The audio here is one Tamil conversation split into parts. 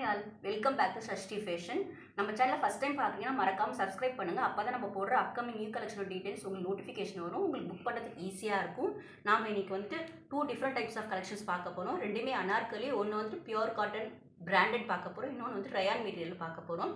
Hi all, welcome back to Shashti Fashion. நம்ம சேனலை ஃபர்ஸ்ட் டைம் பார்க்குறீங்கன்னா மறக்காம சப்ஸ்கிரைப் பண்ணுங்கள். அப்போ தான் நம்ம போடுற அப்கமிங் நியூ கலெக்ஷனோட டீட்டெயில்ஸ் உங்களுக்கு நோட்டிஃபிகேஷன் வரும். உங்களுக்கு புக் பண்ணுறதுக்கு ஈஸியாக இருக்கும். நாம் இன்றைக்கி வந்துட்டு 2 டிஃப்ரெண்ட் டைப்ஸ் ஆஃப் கலெக்ஷன்ஸ் பார்க்க போகிறோம். ரெண்டுமே அனார்கலி, ஒன்று வந்துட்டு பியூர் காட்டன் பிராண்டட் பார்க்க போகிறோம், இன்னொன்று வந்து ரயான் மெட்டீரியல் பார்க்க போகிறோம்.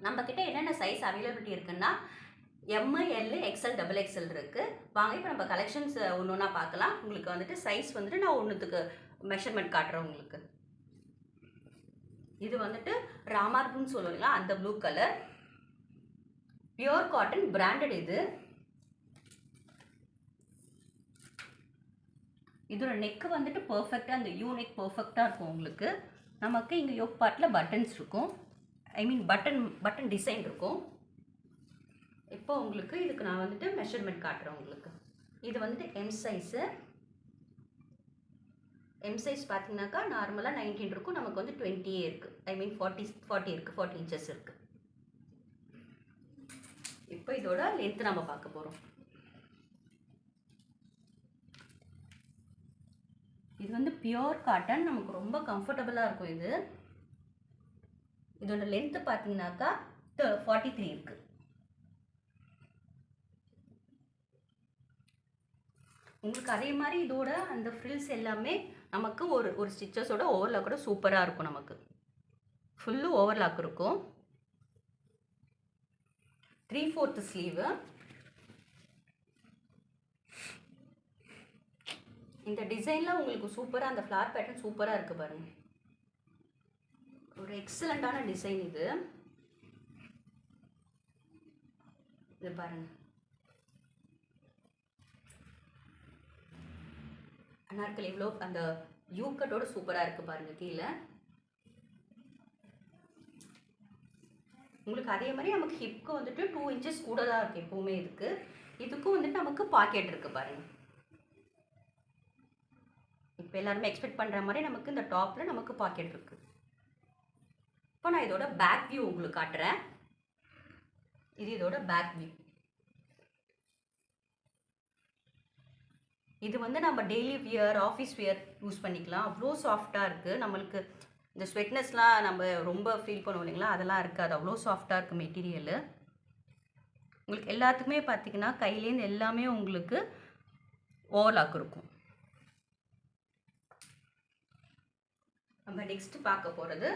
நம்மக்கிட்ட என்னென்ன சைஸ் அவைலபிலிட்டி இருக்குன்னா ML, XL, XXL இருக்குது. வாங்க இப்போ நம்ம கலெக்ஷன்ஸ் ஒன்று ஒன்றா பார்க்கலாம். உங்களுக்கு வந்துட்டு சைஸ் வந்துட்டு நான் ஒன்றுத்துக்கு மெஷர்மெண்ட் காட்டுறேன் உங்களுக்கு. இது வந்துட்டு ராமார்புன்னு சொல்லுவீங்களா, அந்த blue colour pure cotton branded. இதோட நெக்கு வந்துட்டு பர்ஃபெக்டாக அந்த யூ நெக் பர்ஃபெக்டாக இருக்கும். உங்களுக்கு நமக்கு இங்கே யோக் பார்ட்டில் பட்டன்ஸ் இருக்கும், ஐ மீன் பட்டன் டிசைன் இருக்கும். இப்போ உங்களுக்கு இதுக்கு நான் வந்துட்டு மெஷர்மெண்ட் காட்டுறேன் உங்களுக்கு. இது வந்துட்டு எம் சைஸ் பார்த்தீங்கன்னாக்கா நார்மலாக 19 இருக்கும், நமக்கு வந்து 20 இருக்குது, ஐ மீன் 40 இருக்குது, 40 இன்ச்சஸ் இருக்குது. இப்போ இதோட லென்த் நம்ம பார்க்க போகிறோம். இது வந்து பியூர் காட்டன், நமக்கு ரொம்ப கம்ஃபர்டபுளாக இருக்கும். இதோட லென்த்து பார்த்தீங்கன்னாக்கா 43 இருக்குது. உங்களுக்கு அதே மாதிரி இதோட அந்த ஃப்ரில்ஸ் எல்லாமே நமக்கு ஒரு ஸ்டிச்சஸோட ஓவர்லாக் கூட சூப்பராக இருக்கும். நமக்கு ஃபுல்லு ஓவர்லாக் இருக்கும். 3/4 ஸ்லீவு. இந்த டிசைனில் உங்களுக்கு சூப்பராக அந்த ஃப்ளார் பேட்டர்ன் சூப்பராக இருக்குது பாருங்கள். ஒரு எக்ஸலண்ட்டான டிசைன் இது பாருங்கள். அனார்கலி இவ்வளோ அந்த யூக்கட்டோட சூப்பராக இருக்குது பாருங்கள். கீழே உங்களுக்கு அதே மாதிரி நமக்கு ஹிப்க்கு வந்துட்டு 2 இன்ச்சஸ் கூட தான் இருக்குது எப்போவுமே. இதுக்கும் வந்துட்டு நமக்கு பாக்கெட் இருக்குது பாருங்கள். இப்போ எல்லாருமே எக்ஸ்பெக்ட் பண்ணுற மாதிரி நமக்கு இந்த டாப்பில் நமக்கு பாக்கெட் இருக்குது. இப்போ நான் இதோட பேக் வியூ உங்களுக்கு காட்டுறேன். இது இதோட பேக் வியூ. இது வந்து நம்ம daily wear, office wear use பண்ணிக்கலாம். அவ்வளோ சாஃப்டாக இருக்குது. நம்மளுக்கு இந்த ஸ்வெட்னஸ்லாம் நம்ம ரொம்ப ஃபீல் பண்ணுவோம் இல்லைங்களா, அதெல்லாம் இருக்காது. அவ்வளோ சாஃப்டாக இருக்குது மெட்டீரியலு. உங்களுக்கு எல்லாத்துக்குமே பார்த்திங்கன்னா கையிலேருந்து எல்லாமே உங்களுக்கு ஓவர்லாக் இருக்கும். நம்ம நெக்ஸ்ட்டு பார்க்க போகிறது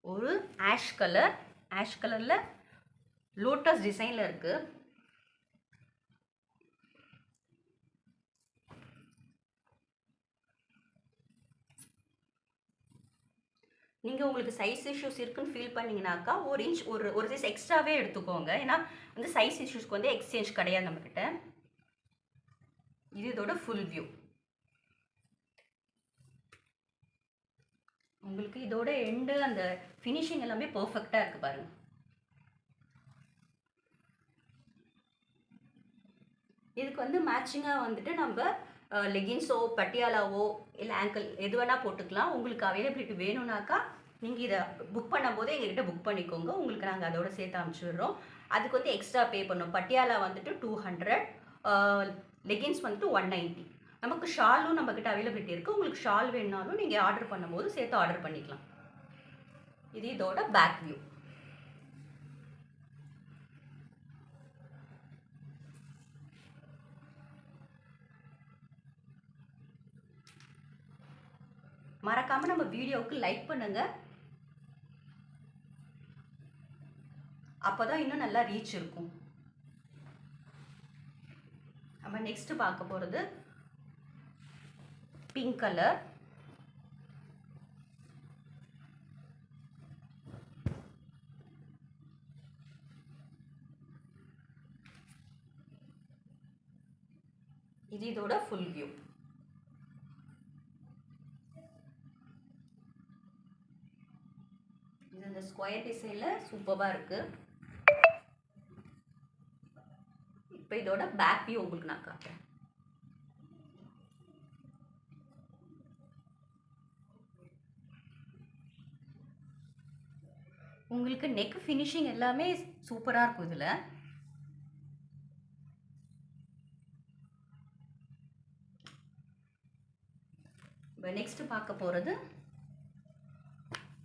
ஒரு ஆஷ் கலரில் லோட்டஸ் டிசைனில் இருக்குது. நீங்கள் உங்களுக்கு சைஸ் இஷ்யூஸ் இருக்குன்னு ஃபீல் பண்ணிங்கனாக்கா ஒரு சைஸ் எக்ஸ்ட்ராவே எடுத்துக்கோங்க. ஏன்னா வந்து சைஸ் இஷ்யூஸ்க்கு வந்து எக்ஸ்சேஞ்ச் கிடையாது நம்மக்கிட்ட. இது இதோட ஃபுல் வியூ. உங்களுக்கு இதோட எண்டு அந்த ஃபினிஷிங் எல்லாமே பர்ஃபெக்டாக இருக்குது பாருங்கள். இதுக்கு வந்து மேட்சிங்காக வந்துட்டு நம்ம லெகின்ஸோ பட்டியாலாவோ இல்லை ஆங்கிள் எது வேணால் போட்டுக்கலாம். உங்களுக்கு அவைலபிலிட்டி வேணும்னாக்கா நீங்கள் இதை புக் பண்ணும்போது எங்ககிட்ட புக் பண்ணிக்கோங்க. உங்களுக்கு நாங்கள் அதோட சேர்த்து அனுப்பிச்சிடுறோம். அதுக்கு வந்து எக்ஸ்ட்ரா பே பண்ணோம். பட்டியாலா வந்துட்டு 200, லெகின்ஸ் வந்துட்டு 190. நமக்கு ஷாலும் நம்மக்கிட்ட அவைலபிலிட்டி இருக்குது. உங்களுக்கு ஷால் வேணுனாலும் நீங்கள் ஆர்டர் பண்ணும்போது சேர்த்து ஆர்டர் பண்ணிக்கலாம். இது இதோட பேக் வியூ. மறக்காமல் நம்ம வீடியோவுக்கு லைக் பண்ணுங்கள், அப்போ தான் இன்னும் நல்லா ரீச் இருக்கும். நம்ம நெக்ஸ்ட்டு பார்க்க போகிறது பிங்க் கலர். இது இதோட ஃபுல் வியூ. இது இந்த ஸ்கொயர் டிசைனில் சூப்பராக இருக்குது. இப்போ இதோட பேக் வியூ உங்களுக்கு நான் காட்டுறேன். உங்களுக்கு நெக் ஃபினிஷிங் எல்லாமே சூப்பராக இருக்கும். இதில் இப்போ நெக்ஸ்ட் பார்க்க போகிறது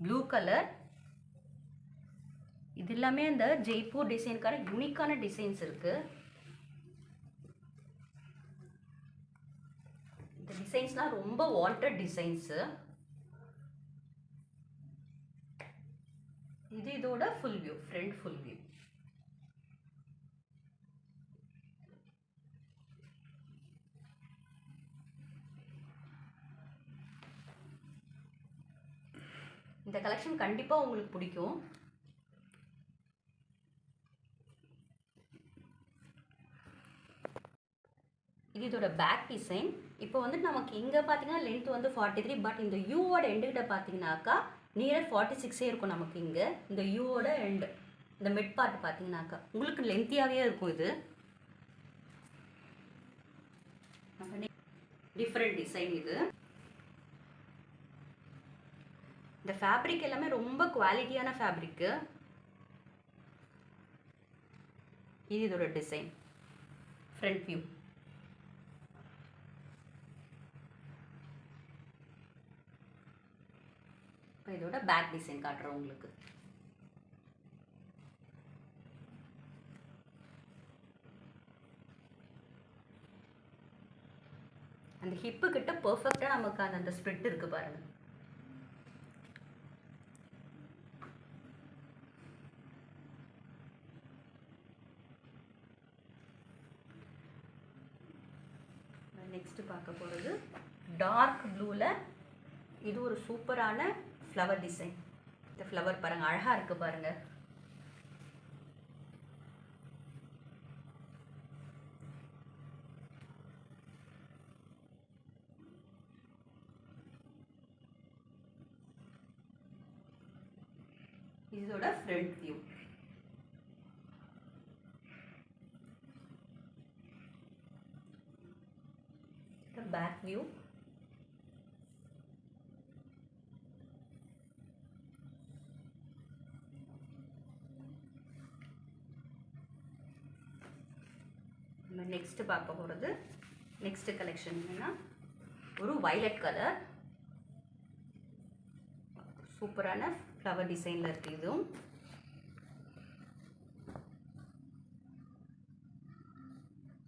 ப்ளூ கலர். இது எல்லாமே அந்த ஜெய்ப்பூர் டிசைனுக்கான யூனிக்கான டிசைன்ஸ் இருக்கு. இந்த டிசைன்ஸ்லாம் ரொம்ப வாண்டட் டிசைன்ஸ். இது இதோட full view, front full view. இந்த கலெக்ஷன் கண்டிப்பா உங்களுக்கு பிடிக்கும். இது இதோட பேக் டிசைன். இப்போ வந்து நமக்கு இங்கே பார்த்தீங்கன்னா லென்த் வந்து 43, பட் இந்த யூவோட எண்டுகிட்ட பார்த்தீங்கன்னாக்கா நியர் 46 இருக்கும் நமக்கு. இங்கே இந்த யூவோட எண்டு இந்த மிட் பார்ட் பார்த்தீங்கன்னாக்கா உங்களுக்கு லென்த்தியாகவே இருக்கும். இது டிஃப்ரெண்ட் டிசைன். இது இந்த ஃபேப்ரிக் எல்லாமே ரொம்ப குவாலிட்டியான ஃபேப்ரிக்கு. இது இதோட டிசைன், ஃப்ரண்ட் வியூ. இப்போ இதோட பேக் டிசைன் காட்டுறோம் உங்களுக்கு. அந்த ஹிப்பு கிட்ட பெர்ஃபெக்ட்டா நமக்கு அந்த ஸ்ப்ரிட் இருக்கு பாருங்க. நெக்ஸ்ட் பார்க்க போறது டார்க் ப்ளூல இது ஒரு சூப்பரான ஃப்ளவர் டிசைன். இந்த ஃப்ளவர் பாருங்க, அழகா இருக்கு பாருங்க. இதோட ஃப்ரண்ட் வியூ. Back view. நம்ம நெக்ஸ்ட் பார்க்க போகிறது நெக்ஸ்ட் கலெக்ஷன் என்னன்னா ஒரு வயலட் கலர் சூப்பரான ஃப்ளவர் டிசைனில் இருக்குது. இதுவும்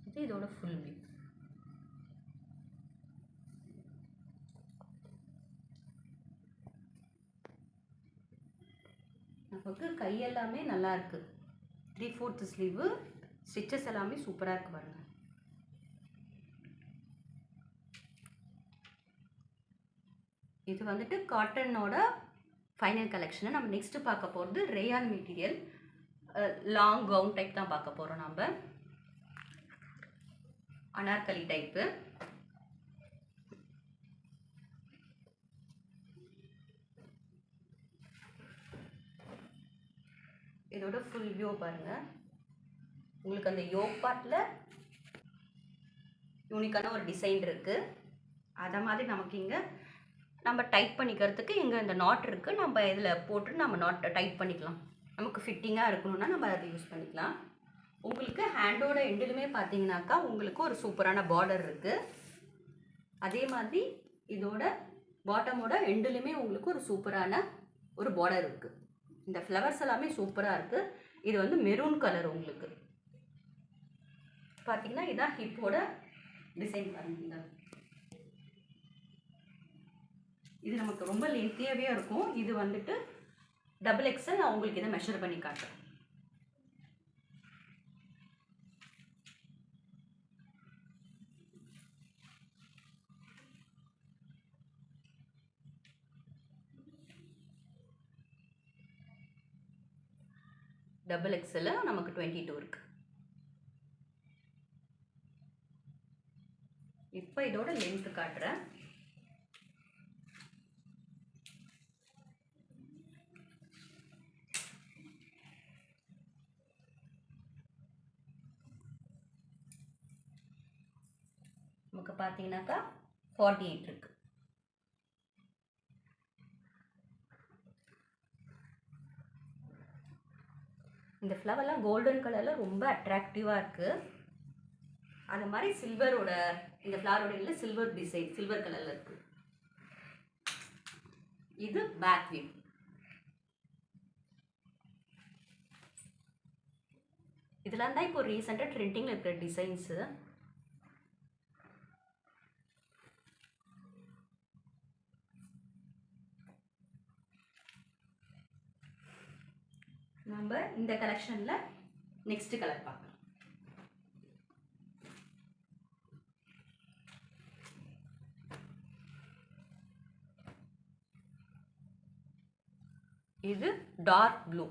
இது இதோட ஃபுல் வியூ. நமக்கு கையெல்லாமே நல்லா இருக்கு. 3/4 ஸ்லீவு, ஸ்டிச்சஸ் எல்லாமே சூப்பராக இருக்கு பாருங்க. இது வந்துட்டு காட்டனோட ஃபைனல் கலெக்ஷன். நம்ம நெக்ஸ்ட் பார்க்க போகிறது rayon material, long gown type தான் பார்க்க போகிறோம். நம்ம அனார்கலி டைப்பு. இதோட ஃபுல் வியூ பாருங்க. உங்களுக்கு அந்த யோக் பார்ட்ல யூனிக்கான ஒரு டிசைன் இருக்கு. அதை மாதிரி நமக்கு இங்கே நம்ம டைட் பண்ணிக்கிறதுக்கு இங்கே இந்த நாட் இருக்குது. நம்ம இதில் போட்டு நம்ம நாட் டைட் பண்ணிக்கலாம். நமக்கு ஃபிட்டிங்காக இருக்கணும்னா நம்ம அதை யூஸ் பண்ணிக்கலாம். உங்களுக்கு ஹேண்டோட எண்டிலுமே பார்த்தீங்கன்னாக்கா உங்களுக்கு ஒரு சூப்பரான பார்டர் இருக்குது. அதே மாதிரி இதோட பாட்டமோட எண்டிலுமே உங்களுக்கு ஒரு சூப்பரான ஒரு பார்டர் இருக்குது. இந்த ஃப்ளவர்ஸ் எல்லாமே சூப்பராக இருக்குது. இது வந்து மெரூன் கலர். உங்களுக்கு பார்த்தீங்கன்னா இதான் ஹிப்போட டிசைன் பாருங்க. இது நமக்கு ரொம்ப லென்த்தியாகவே இருக்கும். இது வந்துட்டு XXL. நான் உங்களுக்கு இதை மெஷர் பண்ணி காட்டுறேன். XXL நமக்கு 22 இருக்கு. இப்போ இதோட லென்த் காட்டுறேன். நமக்கு பார்த்தீங்கன்னாக்கா 48 இருக்கு. இந்த ஃப்ளவர்லாம் கோல்டன் கலரில் ரொம்ப அட்ராக்டிவாக இருக்குது. அது மாதிரி சில்வரோட இந்த ஃப்ளவரோட இல்லை சில்வர் டிசைன் சில்வர் கலரில் இருக்குது. இது பேக் வியூ. இதெல்லாம் தான் இப்போ ரீசெண்டாக ட்ரெண்டிங்கில் இருக்கிற டிசைன்ஸு. நம்ம இந்த கலெக்ஷனில் நெக்ஸ்ட் கலர் பார்க்கலாம். இது டார்க் ப்ளூ.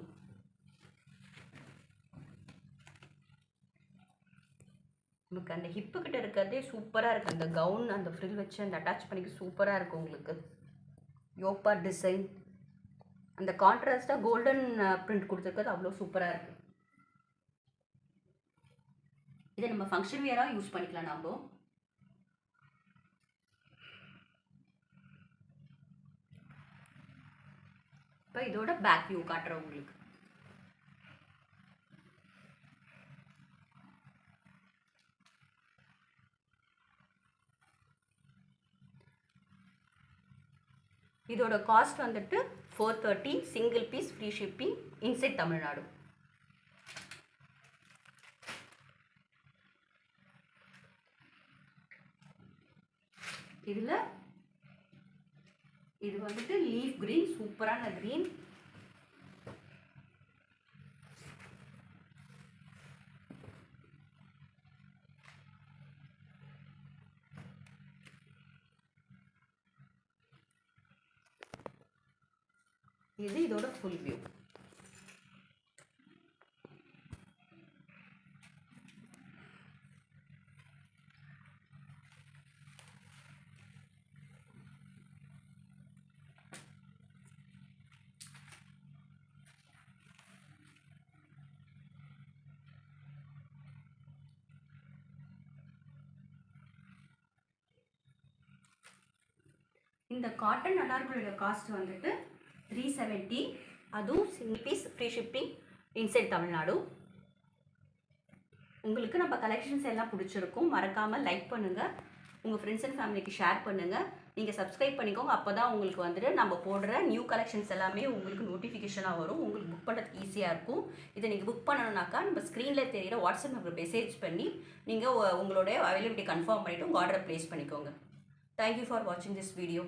உங்களுக்கு அந்த ஹிப்பு கிட்ட இருக்கிறதே சூப்பராக இருக்குது. அந்த கவுன் அந்த ஃப்ரில் வச்சு அந்த அட்டாச் பண்ணிக்க சூப்பராக இருக்கும். உங்களுக்கு யோப்பா டிசைன் அந்த கான்ட்ராஸ்டாக கோல்டன் பிரிண்ட் கொடுத்துருக்கிறது அவ்வளோ சூப்பராக இருக்குது. இதை நம்ம ஃபங்க்ஷன் வேராக யூஸ் பண்ணிக்கலாம். நம்ம இப்போ இதோட பேக் வியூ காட்டுறோம் உங்களுக்கு. இதோட காஸ்ட் வந்துட்டு 430, single piece, free shipping, inside Tamil Nadu. இதில் இது வந்துட்டு லீஃப் கிரீன், சூப்பரான கிரீன். இது இதோட ஃபுல் வியூ. இந்த காட்டன் அனார்கலியோட காஸ்ட் வந்துட்டு 370, அதுவும் single piece, free shipping, inside Tamil Nadu. உங்களுக்கு நம்ம கலெக்ஷன்ஸ் எல்லாம் பிடிச்சிருக்கும். மறக்காமல் லைக் பண்ணுங்கள், உங்கள் ஃப்ரெண்ட்ஸ் அண்ட் ஃபேமிலிக்கு ஷேர் பண்ணுங்கள். நீங்கள் சப்ஸ்கிரைப் பண்ணிக்கோங்க. அப்போ தான் உங்களுக்கு வந்துட்டு நம்ம போடுற நியூ கலெக்ஷன்ஸ் எல்லாமே உங்களுக்கு நோட்டிஃபிகேஷனாக வரும். உங்களுக்கு புக் பண்ணுறதுக்கு ஈஸியாக இருக்கும். இதை நீங்கள் புக் பண்ணணுன்னாக்கா நம்ம ஸ்க்ரீனில் தெரிகிற வாட்ஸ்அப் நம்பர் மெசேஜ் பண்ணி நீங்கள் உங்களுடைய அவைலபிலிட்டி கன்ஃபார்ம் பண்ணிவிட்டு உங்கள் ஆர்டரை ப்ளேஸ் பண்ணிக்கோங்க. தேங்க்யூ ஃபார் வாட்சிங் திஸ் வீடியோ.